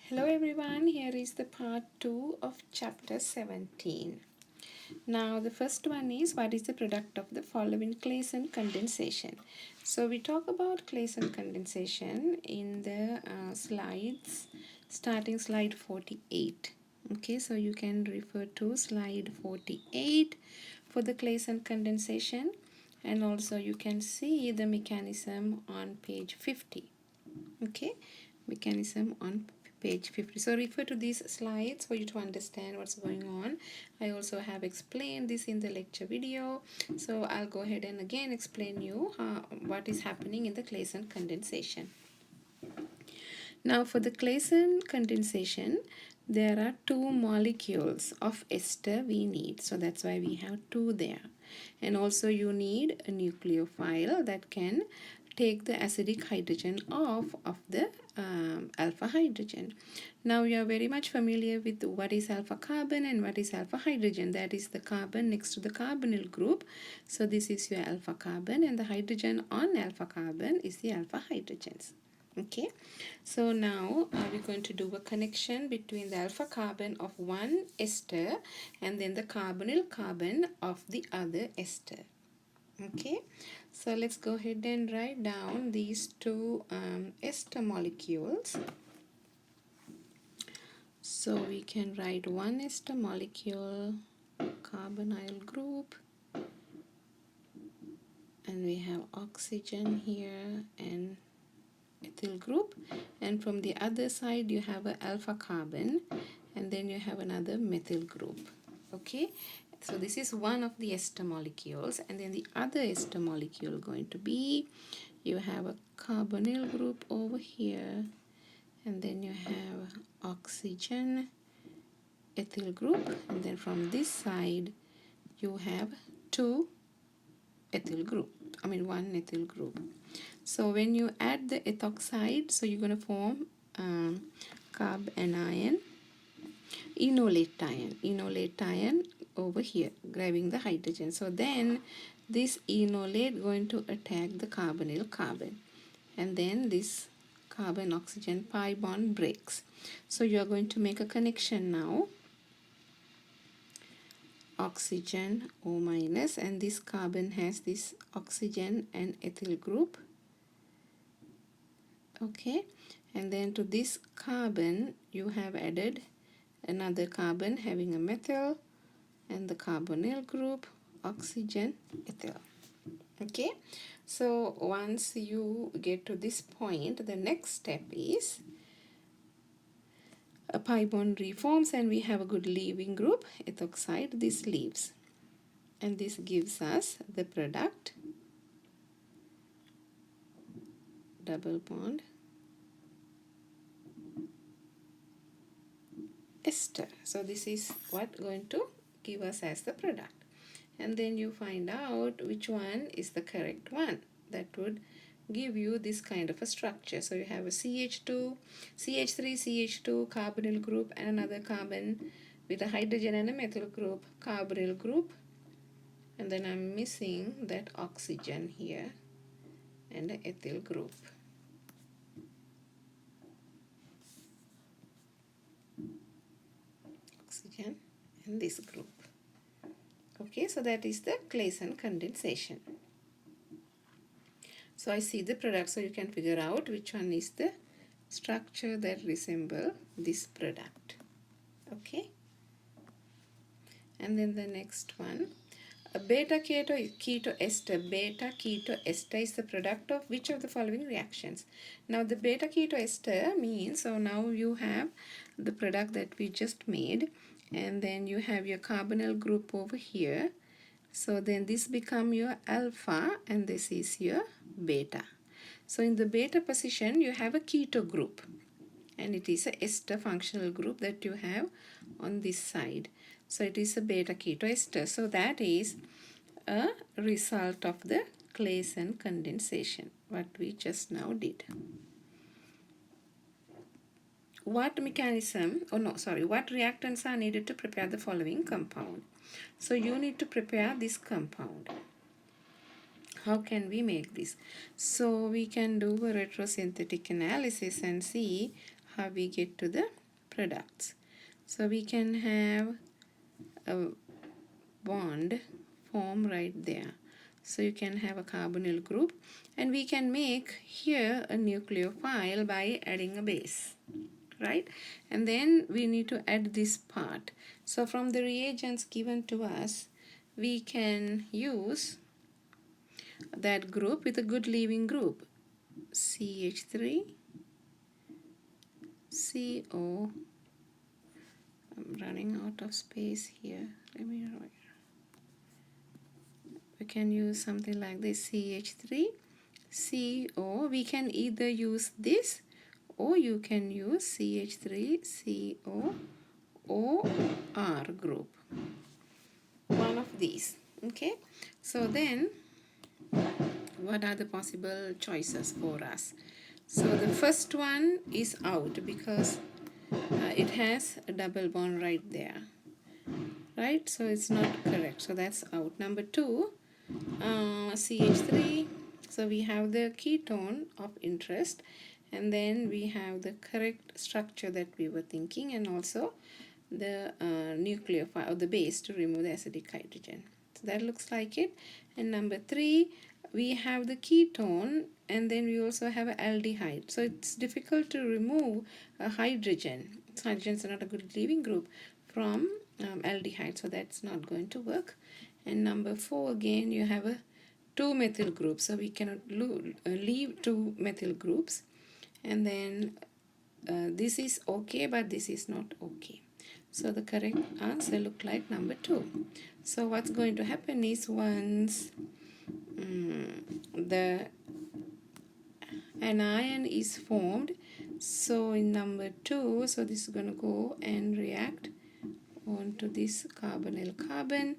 Hello everyone, here is the part 2 of chapter 17. Now the first one is what is the product of the following Claisen condensation. So we talk about Claisen condensation in the slides starting slide 48. Okay, so you can refer to slide 48 for the Claisen condensation, and also you can see the mechanism on page 50. Okay, mechanism on page 50. So refer to these slides for you to understand what's going on. I also have explained this in the lecture video, so I'll go ahead and again explain you what is happening in the Claisen condensation. Now for the Claisen condensation, there are two molecules of ester we need, so that's why we have two there. And also you need a nucleophile that can take the acidic hydrogen off of the alpha hydrogen. Now you are very much familiar with what is alpha carbon and what is alpha hydrogen. That is the carbon next to the carbonyl group. So this is your alpha carbon, and the hydrogen on alpha carbon is the alpha hydrogens. Okay, so now we're going to do a connection between the alpha carbon of one ester and then the carbonyl carbon of the other ester. Okay, so let's go ahead and write down these two ester molecules. So we can write one ester molecule, carbonyl group, and we have oxygen here and ethyl group, and from the other side you have an alpha carbon, and then you have another methyl group. Okay, so this is one of the ester molecules, and then the other ester molecule going to be, you have a carbonyl group over here, and then you have oxygen, ethyl group, and then from this side you have two ethyl group, one ethyl group. So when you add the ethoxide, so you're going to form carbanion, enolate ion over here, grabbing the hydrogen. So then this enolate going to attack the carbonyl carbon, and then this carbon oxygen pi bond breaks. So you are going to make a connection now, oxygen O minus, and this carbon has this oxygen and ethyl group. Okay, and then to this carbon you have added another carbon having a methyl and the carbonyl group, oxygen, ethyl. Okay, so once you get to this point, the next step is a pi bond reforms, and we have a good leaving group, ethoxide. This leaves, and this gives us the product, double bond ester. So this is what going to give us as the product, and then you find out which one is the correct one that would give you this kind of a structure. So you have a CH2, CH3, CH2 carbonyl group, and another carbon with a hydrogen and a methyl group, carbonyl group, and then I'm missing that oxygen here and the ethyl group. Oxygen and this group. Okay, so that is the Claisen condensation. So I see the product, so you can figure out which one is the structure that resemble this product. Okay, and then the next one, a beta keto ester. Beta keto ester is the product of which of the following reactions? Now the beta keto ester means, so now you have the product that we just made, and then you have your carbonyl group over here. So then this become your alpha, and this is your beta. So in the beta position you have a keto group, and it is a ester functional group that you have on this side. So it is a beta keto ester. So that is a result of the Claisen condensation, what we just now did. What mechanism, what reactants are needed to prepare the following compound? So you need to prepare this compound. How can we make this? So we can do a retrosynthetic analysis and see how we get to the products. So we can have a bond form right there. So you can have a carbonyl group, and we can make here a nucleophile by adding a base, right? And then we need to add this part. So from the reagents given to us, we can use that group with a good leaving group, CH3 CO. I'm running out of space here. Let me write. We can use something like this, CH3 CO. We can either use this, or you can use CH3 CO OR group, one of these. Okay, so then what are the possible choices for us? So the first one is out because it has a double bond right there, right? So it's not correct, so that's out. Number two, CH3. So we have the ketone of interest, and then we have the correct structure that we were thinking, and also the nucleophile or the base to remove the acidic hydrogen. So that looks like it. And number three, we have the ketone, and then we also have an aldehyde. So it's difficult to remove a hydrogen. So hydrogens are not a good leaving group from aldehyde, so that's not going to work. And number four, again, you have a 2-methyl group, so we cannot leave 2 methyl groups. And then this is okay, but this is not okay. So the correct answer look like number 2. So what's going to happen is once the anion is formed, so in number 2, so this is going to go and react onto this carbonyl carbon.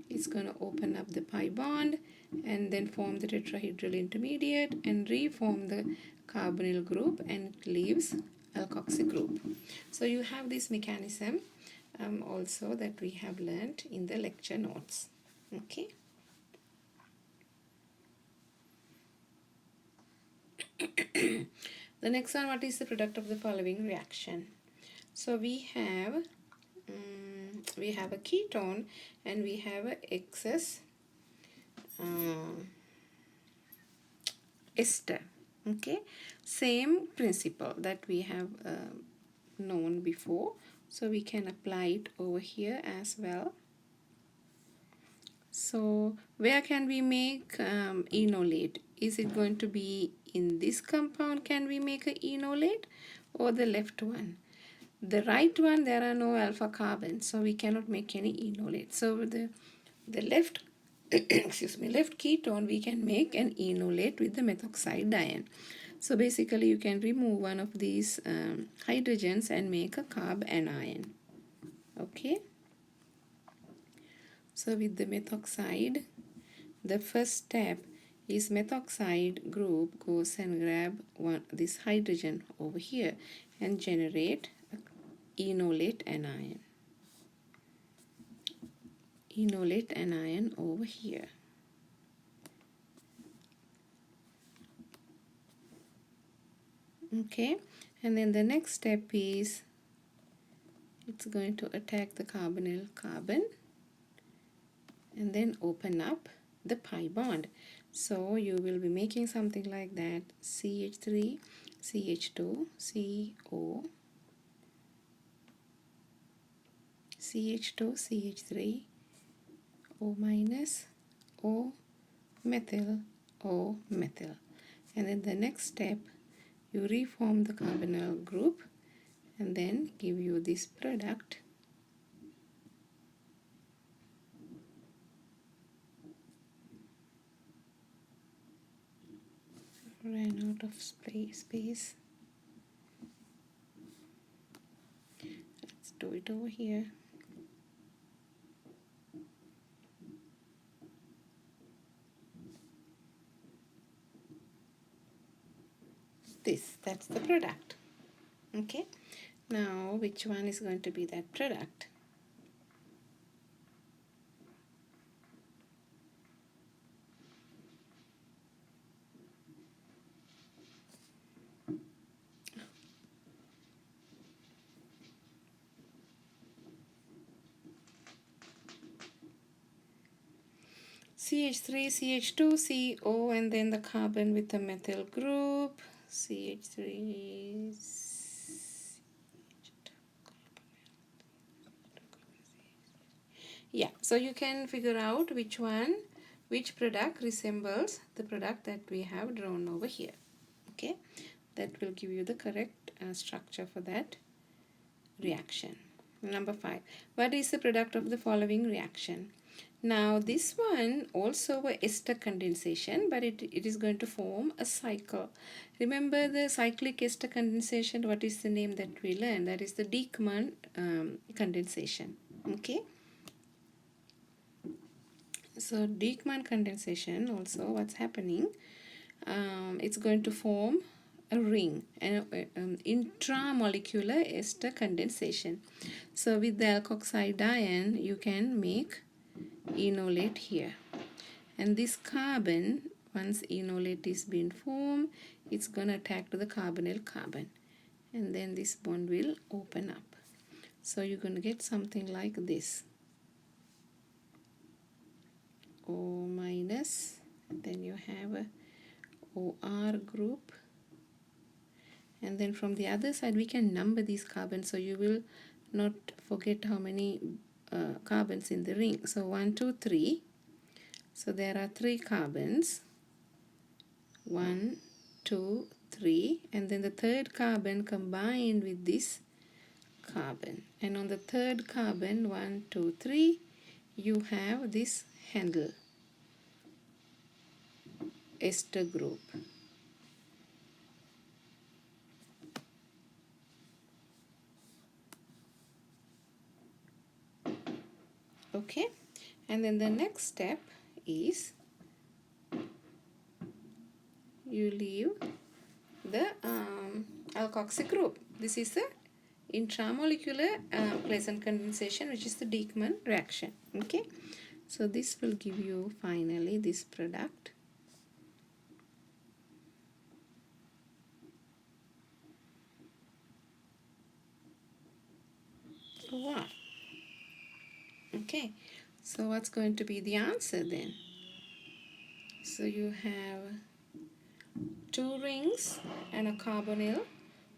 It's going to open up the pi bond and then form the tetrahedral intermediate and reform the carbonyl group, and it leaves alkoxy group. So you have this mechanism also that we have learned in the lecture notes. Okay. The next one, what is the product of the following reaction? So we have a ketone and we have an excess ester. Okay, same principle that we have known before, so we can apply it over here as well. So where can we make enolate? Is it going to be in this compound? Can we make a enolate, or the left one? The right one, there are no alpha carbons, so we cannot make any enolate. So with the left excuse me, left ketone, we can make an enolate with the methoxide ion. So basically you can remove one of these hydrogens and make a carb anion. Okay, so with the methoxide, the first step is methoxide group goes and grab this hydrogen over here and generate enolate anion. Enolate anion over here. Okay, and then the next step is it's going to attack the carbonyl carbon and then open up the pi bond. So you will be making something like that, CH3 CH2 CO CH2 CH3 O minus O methyl O methyl. And then the next step, you reform the carbonyl group and then give you this product. Ran out of space. Let's do it over here. That's the product. Okay, now which one is going to be that product? CH3, CH2, CO, and then the carbon with the methyl group, CH3, yeah, so you can figure out which product resembles the product that we have drawn over here. Okay, that will give you the correct structure for that reaction. Number 5, what is the product of the following reaction? Now this one also a ester condensation, but it is going to form a cycle. Remember the cyclic ester condensation, what is the name that we learned? That is the Dieckmann condensation. Okay, so Dieckmann condensation also what's happening, it's going to form a ring, an intramolecular ester condensation. So with the alkoxide ion you can make enolate here, and this carbon, once enolate is being formed, it's going to attack to the carbonyl carbon, and then this bond will open up. So you're going to get something like this, O minus, and then you have a OR group, and then from the other side we can number these carbons so you will not forget how many carbons in the ring. So 1 2 3, so there are 3 carbons, 1 2 3, and then the third carbon combined with this carbon, and on the third carbon 1 2 3 you have this handle ester group. Okay, and then the next step is you leave the alkoxy group. This is the intramolecular Claisen condensation, which is the Dieckmann reaction. Okay, so this will give you finally this product. Wow. Okay, so what's going to be the answer then? So you have 2 rings and a carbonyl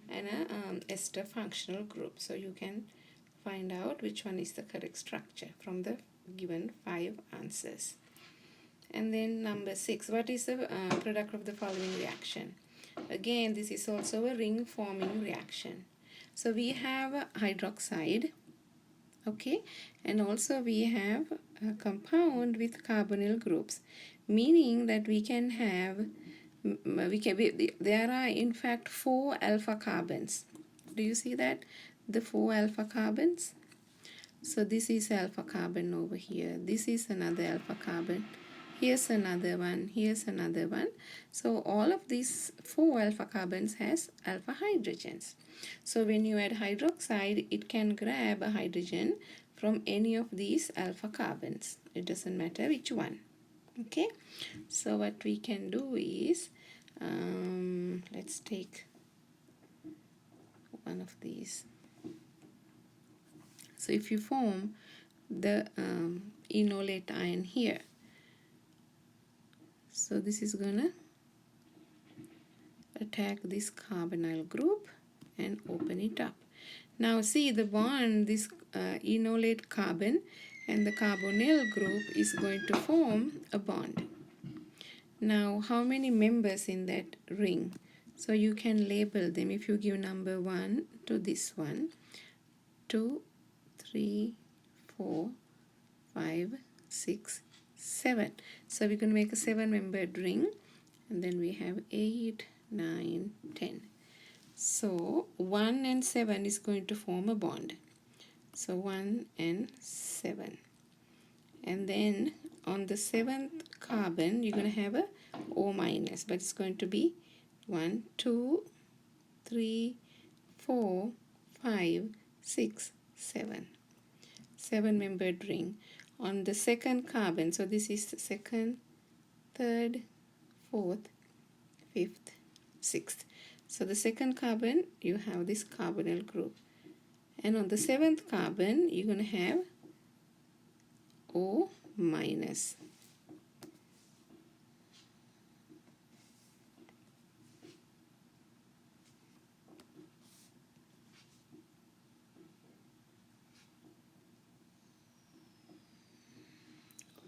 and a ester functional group. So you can find out which one is the correct structure from the given 5 answers. And then number 6, what is the product of the following reaction? Again, this is also a ring forming reaction. So we have a hydroxide, okay, and also we have a compound with carbonyl groups, meaning that we can have there are in fact 4 alpha carbons. Do you see that? The 4 alpha carbons. So this is alpha carbon over here. This is another alpha carbon. Here's another one. Here's another one. So all of these 4 alpha carbons has alpha hydrogens. So when you add hydroxide, it can grab a hydrogen from any of these alpha carbons. It doesn't matter which one. Okay. So what we can do is, let's take one of these. So if you form the enolate ion here, so this is gonna attack this carbonyl group and open it up. Now see the bond, this enolate carbon and the carbonyl group is going to form a bond. Now how many members in that ring? So you can label them. If you give number 1 to this one, 2, 3, 4, 5, 6, 7. So we're going to make a 7-membered ring, and then we have 8, 9, 10. So 1 and 7 is going to form a bond. So 1 and 7. And then on the 7th carbon, you're going to have a O minus, but it's going to be 1, 2, 3, 4, 5, 6, 7. 7-membered ring. On the 2nd carbon, so this is the 2nd, 3rd, 4th, 5th, 6th. So the 2nd carbon, you have this carbonyl group. And on the 7th carbon, you're going to have O minus.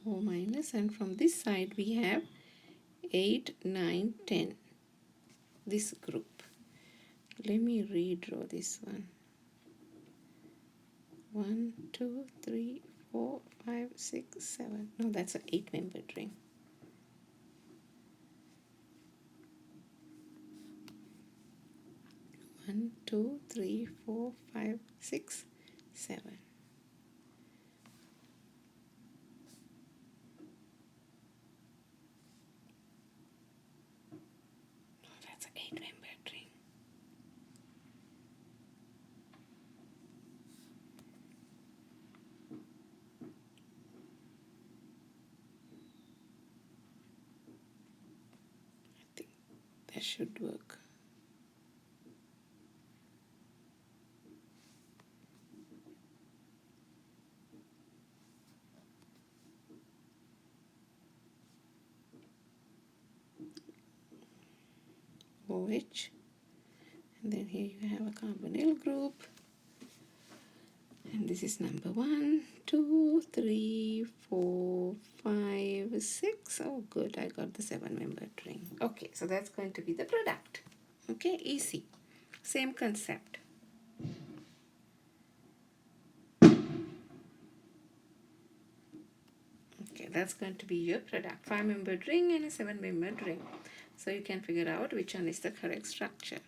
O minus, and from this side we have 8, 9, 10, this group. Let me redraw this one. 1, 2, 3, 4, 5, 6, 7. No, that's an 8-membered ring. 1, 2, 3, 4, 5, 6, 7. No, that's an 8-membered ring. I think that should work. OH, and then here you have a carbonyl group, and this is number 1, 2, 3, 4, 5, 6. Oh good, I got the 7-membered ring. Okay, so that's going to be the product. Okay, easy, same concept. Okay, that's going to be your product, 5-membered ring and a 7-membered ring. So you can figure out which one is the correct structure.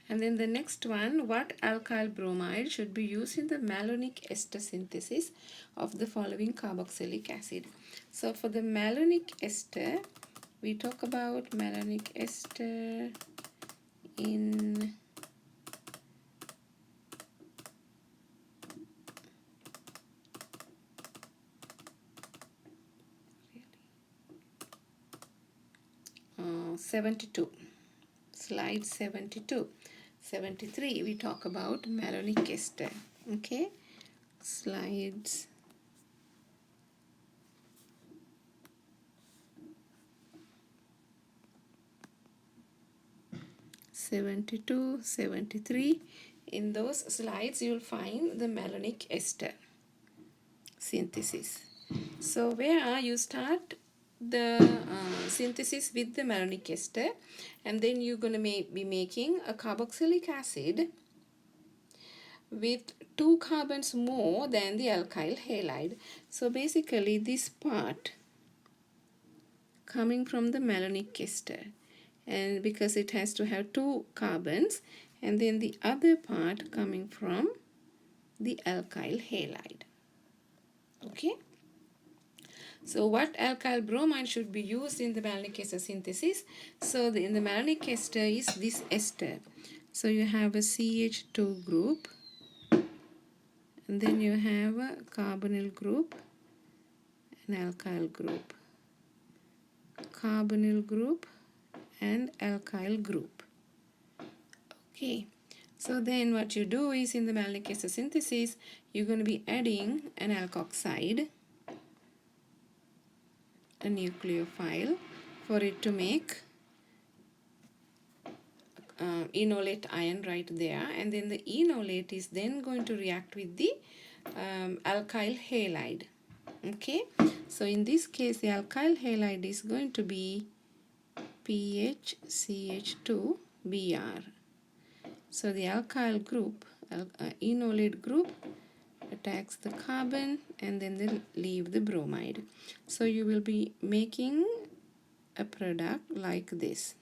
And then the next one, what alkyl bromide should be used in the malonic ester synthesis of the following carboxylic acid? So for the malonic ester, we talk about malonic ester in really? 72. Slide 72. 73, we talk about malonic ester. Okay, slides 72, 73. In those slides, you'll find the malonic ester synthesis. So where you start the synthesis with the malonic ester, and then you're going to be making a carboxylic acid with 2 carbons more than the alkyl halide. So basically this part coming from the malonic ester, and because it has to have 2 carbons, and then the other part coming from the alkyl halide. Okay, so what alkyl bromide should be used in the malonic ester synthesis? So in the malonic ester is this ester. So you have a CH2 group, and then you have a carbonyl group, an alkyl group, carbonyl group, and alkyl group. Okay, so then what you do is in the malonic ester synthesis, you're going to be adding an alkoxide, a nucleophile, for it to make enolate ion right there, and then the enolate is then going to react with the alkyl halide. Okay, so in this case the alkyl halide is going to be PHCH2Br. So the alkyl group, enolate group, attacks the carbon and then they leave the bromide. So you will be making a product like this.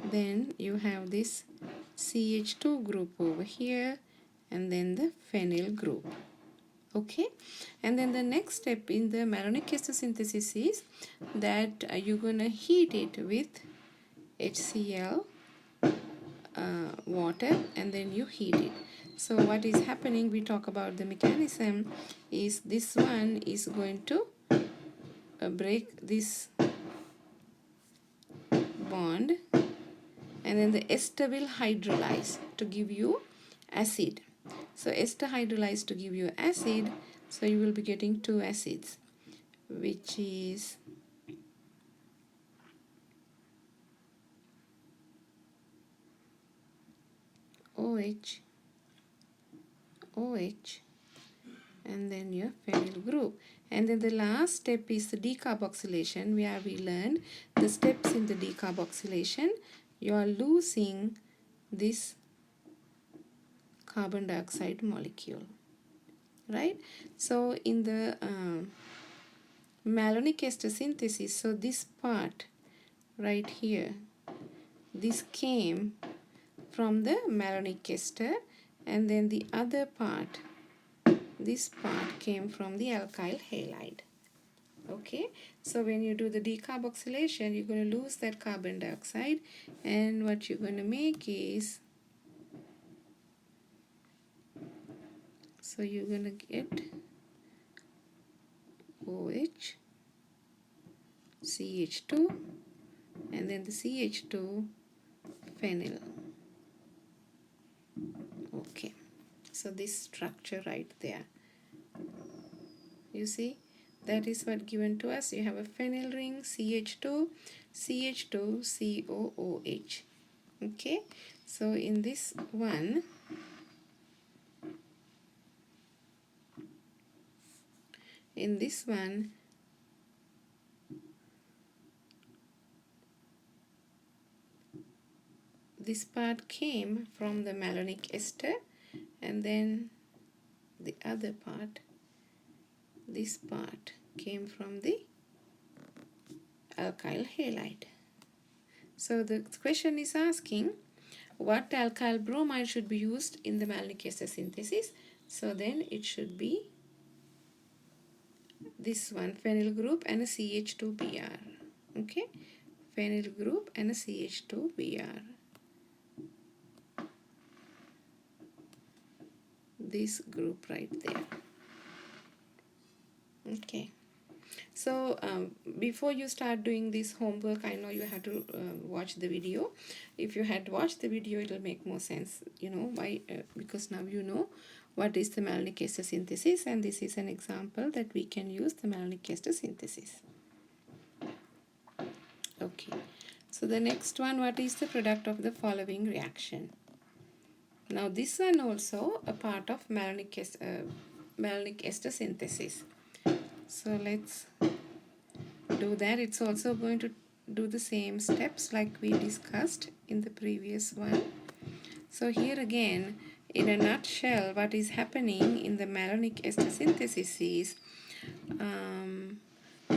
Then you have this CH2 group over here, and then the phenyl group. Okay, and then the next step in the malonic ester synthesis is that you're gonna heat it with HCl water, and then you heat it. So what is happening, we talk about the mechanism, is this one is going to break this bond, and then the ester will hydrolyze to give you acid. So ester hydrolyze to give you acid, so you will be getting 2 acids, which is OH OH, and then your phenyl group. And then the last step is the decarboxylation, where we learned the steps in the decarboxylation. You are losing this carbon dioxide molecule, right? So in the malonic ester synthesis, so this part right here, this came from the malonic ester, and then the other part, this part came from the alkyl halide. Okay, so when you do the decarboxylation, you're going to lose that carbon dioxide, and what you're going to make is, so you're going to get OH, CH2, and then the CH2 phenyl. Okay, so this structure right there, you see, that is what given to us. You have a phenyl ring, CH2, CH2, COOH. Okay, so in this one, this part came from the malonic ester, and then the other part, this part, came from the alkyl halide. So the question is asking what alkyl bromide should be used in the malonic ester synthesis. So then it should be this one, phenyl group and a CH2Br. Okay, phenyl group and a CH2Br. This group right there. Okay, so before you start doing this homework, I know you have to watch the video. If you had watched the video, it will make more sense, you know why, because now you know what is the malonic ester synthesis, and this is an example that we can use the malonic ester synthesis. Okay, so the next one, what is the product of the following reaction? Now this one also a part of malonic ester synthesis. So let's do that. It's also going to do the same steps like we discussed in the previous one. So here again, in a nutshell, what is happening in the malonic ester synthesis is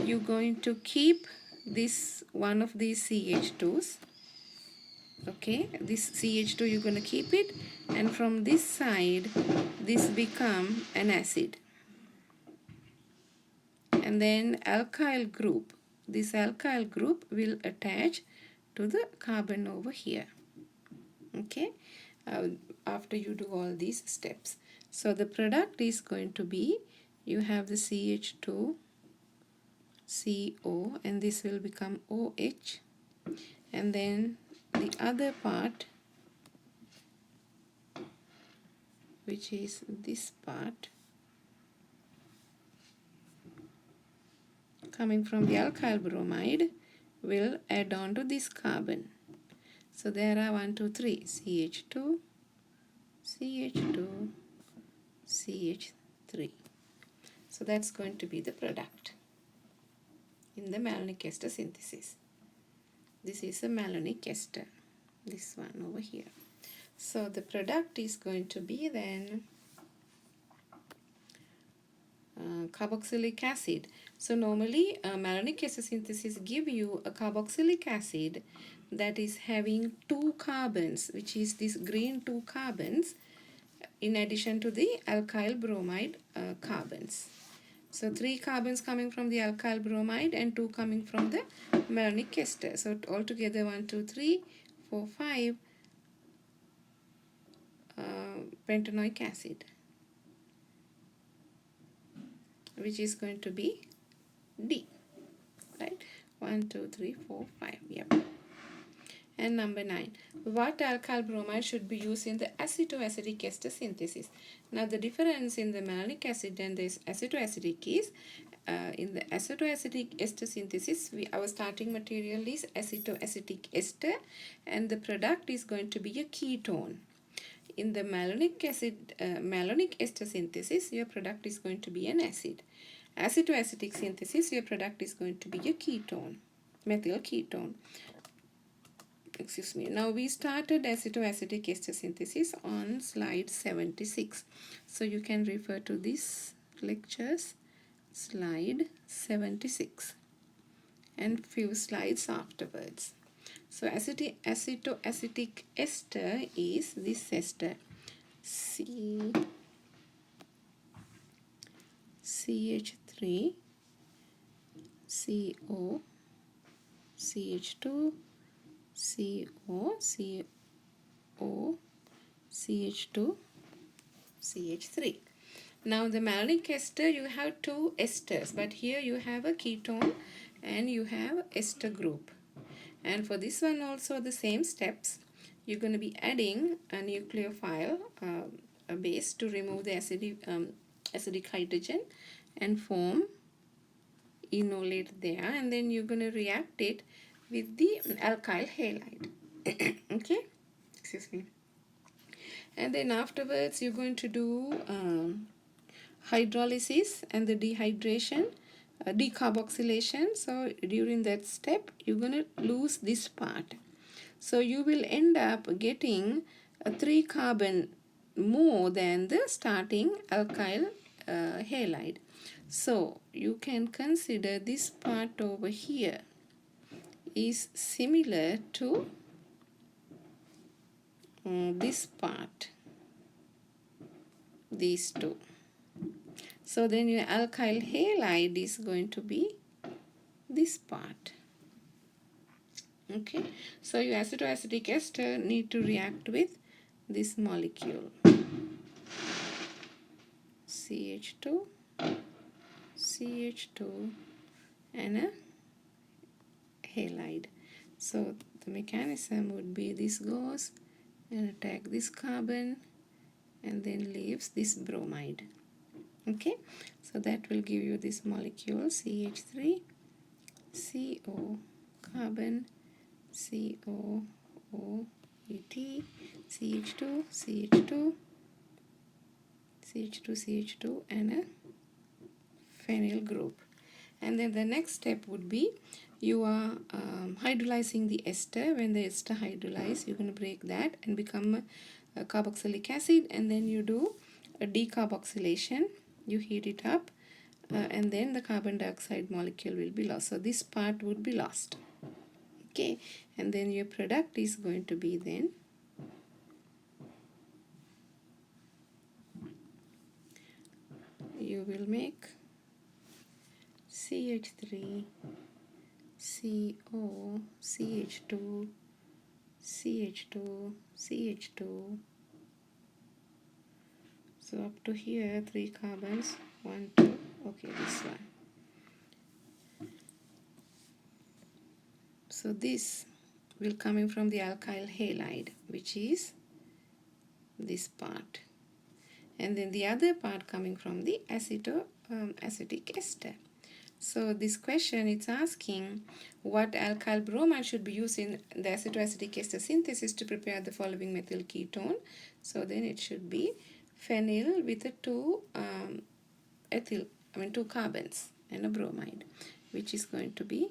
you're going to keep this one of these CH2s. Okay, this CH2 you're going to keep it, and from this side this become an acid, and then alkyl group, this alkyl group will attach to the carbon over here. Okay, after you do all these steps, so the product is going to be, you have the CH2 CO, and this will become OH, and then the other part, which is this part, coming from the alkyl bromide, will add on to this carbon. So there are 1, 2, 3, CH2, CH2, CH3. So that's going to be the product in the malonic ester synthesis. This is a malonic ester, this one over here. So the product is going to be then carboxylic acid. So normally malonic ester synthesis give you a carboxylic acid that is having 2 carbons, which is this green 2 carbons, in addition to the alkyl bromide carbons. So 3 carbons coming from the alkyl bromide and 2 coming from the malonic ester. So altogether 1, 2, 3, 4, 5 pentanoic acid, which is going to be D, right? 1, 2, 3, 4, 5. Yep. And number 9, what alkyl bromide should be used in the acetoacetic ester synthesis? Now the difference in the malonic acid and this acetoacetic is, in the acetoacetic ester synthesis, our starting material is acetoacetic ester, and the product is going to be a ketone. in the malonic ester synthesis, your product is going to be an acid. Acid-to-acetic synthesis, your product is going to be a ketone, methyl ketone. Excuse me. Now we started acid-to-acetic ester synthesis on slide 76. So you can refer to this lectures, slide 76, and few slides afterwards. So acid-to-acetic ester is this ester, CH3, CO, CH2, CO, CO, CH2, CH3. Now the malonic ester, you have two esters, but here you have a ketone and you have ester group. And for this one also the same steps. You're going to be adding a nucleophile, a base to remove the acidic hydrogen and form enolate there, and then you're going to react it with the alkyl halide. Okay, excuse me. And then afterwards you're going to do hydrolysis and the dehydration, decarboxylation. So during that step you're going to lose this part, so you will end up getting a 3 carbon more than the starting alkyl halide. So you can consider this part over here is similar to this part, these two. So then your alkyl halide is going to be this part. Okay, so your acid-to-acetic ester need to react with this molecule, CH2, CH2 and a halide. So the mechanism would be this goes and attack this carbon and then leaves this bromide. Okay, so that will give you this molecule CH3, CO, carbon, CO, O, ET, CH2, CH2, CH2, CH2 and a phenyl group. And then the next step would be you are hydrolyzing the ester. When the ester hydrolyze, you're going to break that and become a carboxylic acid, and then you do a decarboxylation. You heat it up and then the carbon dioxide molecule will be lost. So this part would be lost. Okay, and then your product is going to be then you will make CH3, CO, CH2, CH2, CH2. So up to here 3 carbons, 1, 2, okay, this one. So this will coming from the alkyl halide, which is this part, and then the other part coming from the acetic ester. So this question, it's asking what alkyl bromide should be used in the acid-to-acetic ester synthesis to prepare the following methyl ketone. So then it should be phenyl with a two carbons and a bromide, which is going to be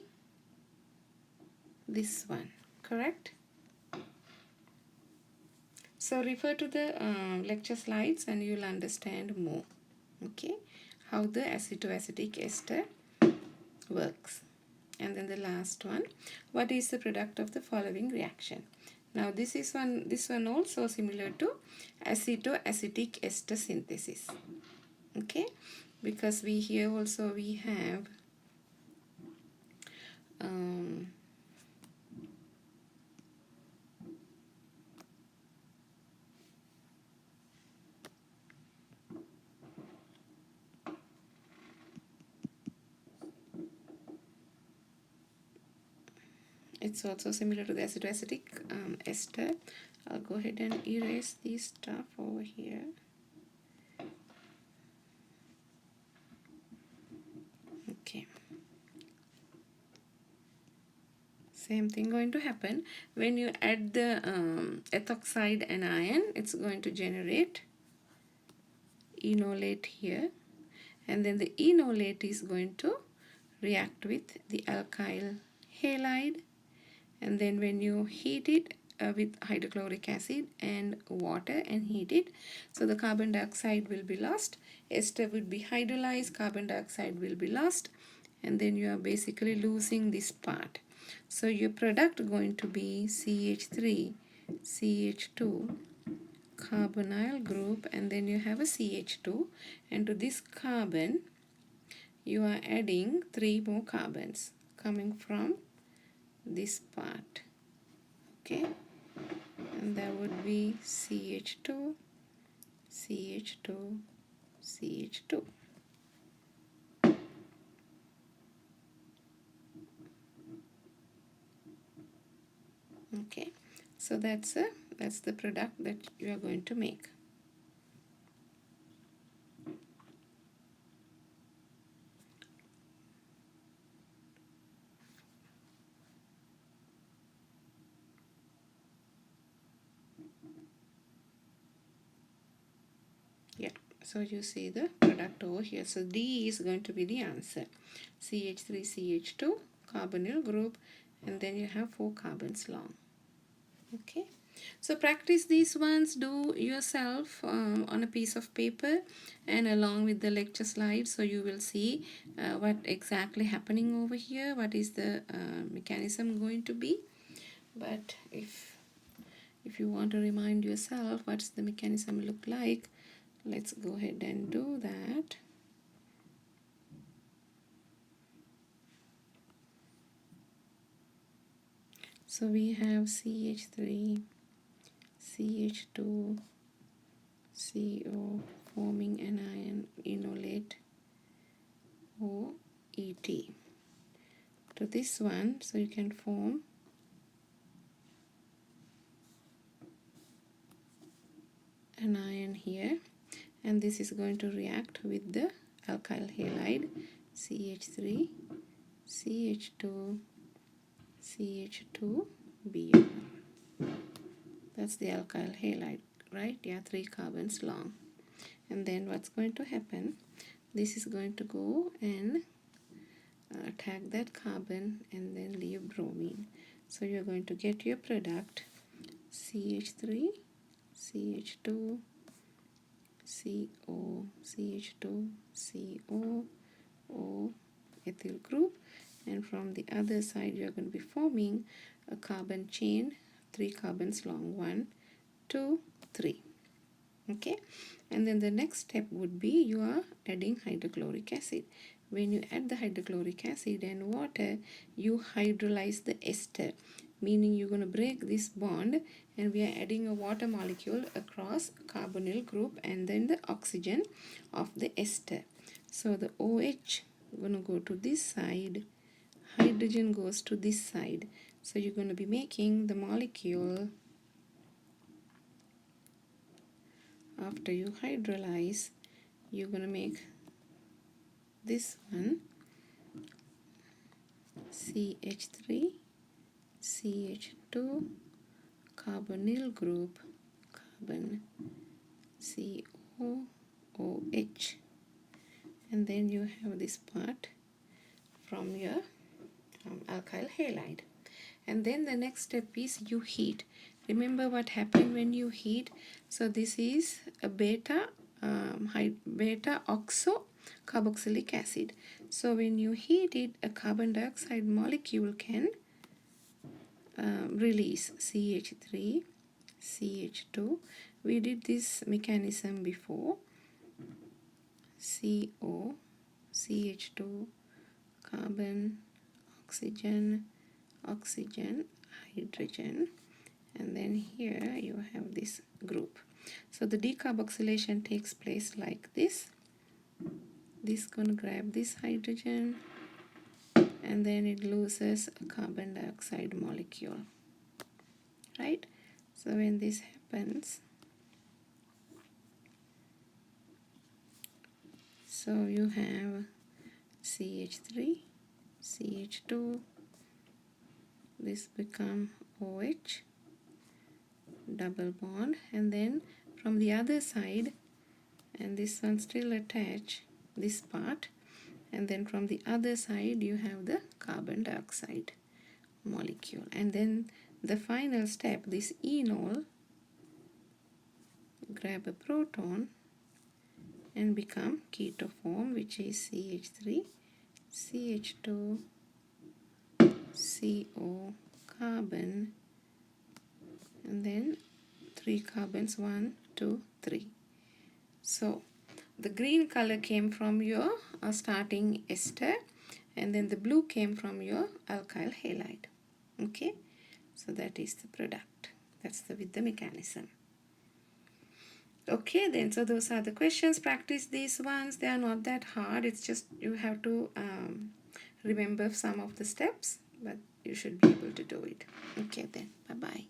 this one, correct? So refer to the lecture slides and you'll understand more, okay, how the acid-to-acetic ester works. And then the last one, what is the product of the following reaction? Now this one also similar to acid-to-acetic ester synthesis, okay, because we here also we have it's also similar to the acid-to-acetic ester. I'll go ahead and erase this stuff over here. Okay. Same thing going to happen when you add the ethoxide anion. It's going to generate enolate here, and then the enolate is going to react with the alkyl halide, and then when you heat it with hydrochloric acid and water and heat it, so the carbon dioxide will be lost, ester will be hydrolyzed, carbon dioxide will be lost, and then you are basically losing this part. So your product going to be CH3 CH2 carbonyl group, and then you have a CH2, and to this carbon you are adding 3 more carbons coming from this part. Okay, and that would be CH2 CH2 CH2. Okay, so that's the product that you are going to make. Yeah, so you see the product over here. So D is going to be the answer. CH3CH2 carbonyl group, and then you have 4 carbons long. Okay, so practice these ones, do yourself on a piece of paper and along with the lecture slides, so you will see what exactly happening over here, what is the mechanism going to be. But if you want to remind yourself what's the mechanism look like, let's go ahead and do that. So we have CH3 CH2 CO forming anion enolate OET to this one, so you can form an ion here, and this is going to react with the alkyl halide CH3 CH2 CH2 Br. That's the alkyl halide, right? Yeah, 3 carbons long. And then what's going to happen, this is going to go and tag that carbon and then leave bromine. So you're going to get your product CH3 CH2 CO CH2 CO O ethyl group, and from the other side you're going to be forming a carbon chain, 3 carbons long, 1 2 3. Okay, and then the next step would be you are adding hydrochloric acid. When you add the hydrochloric acid and water, you hydrolyze the ester, meaning you're going to break this bond, and we are adding a water molecule across carbonyl group and then the oxygen of the ester. So the OH going to go to this side, hydrogen goes to this side. So you're going to be making the molecule after you hydrolyze. You're going to make this one CH3 CH2 carbonyl group carbon COOH, and then you have this part from your alkyl halide. And then the next step is you heat. Remember what happened when you heat. So this is a beta oxo carboxylic acid. So when you heat it, a carbon dioxide molecule can release CH3 CH2. We did this mechanism before. CO CH2 carbon oxygen oxygen hydrogen, and then here you have this group. So the decarboxylation takes place like this. This gonna grab this hydrogen, and then it loses a carbon dioxide molecule, right? So when this happens, so you have CH3 CH2, this become OH, double bond, and then from the other side, and this one still attach this part, and then from the other side you have the carbon dioxide molecule. And then the final step, this enol grab a proton and become ketoform, which is CH3, CH2, CO, carbon, and then 3 carbons, 1, 2, 3. So the green color came from your starting ester, and then the blue came from your alkyl halide. Okay, so that is the product. That's with the mechanism. Okay, then, so those are the questions. Practice these ones. They are not that hard. It's just you have to remember some of the steps, but you should be able to do it. Okay, then, bye-bye.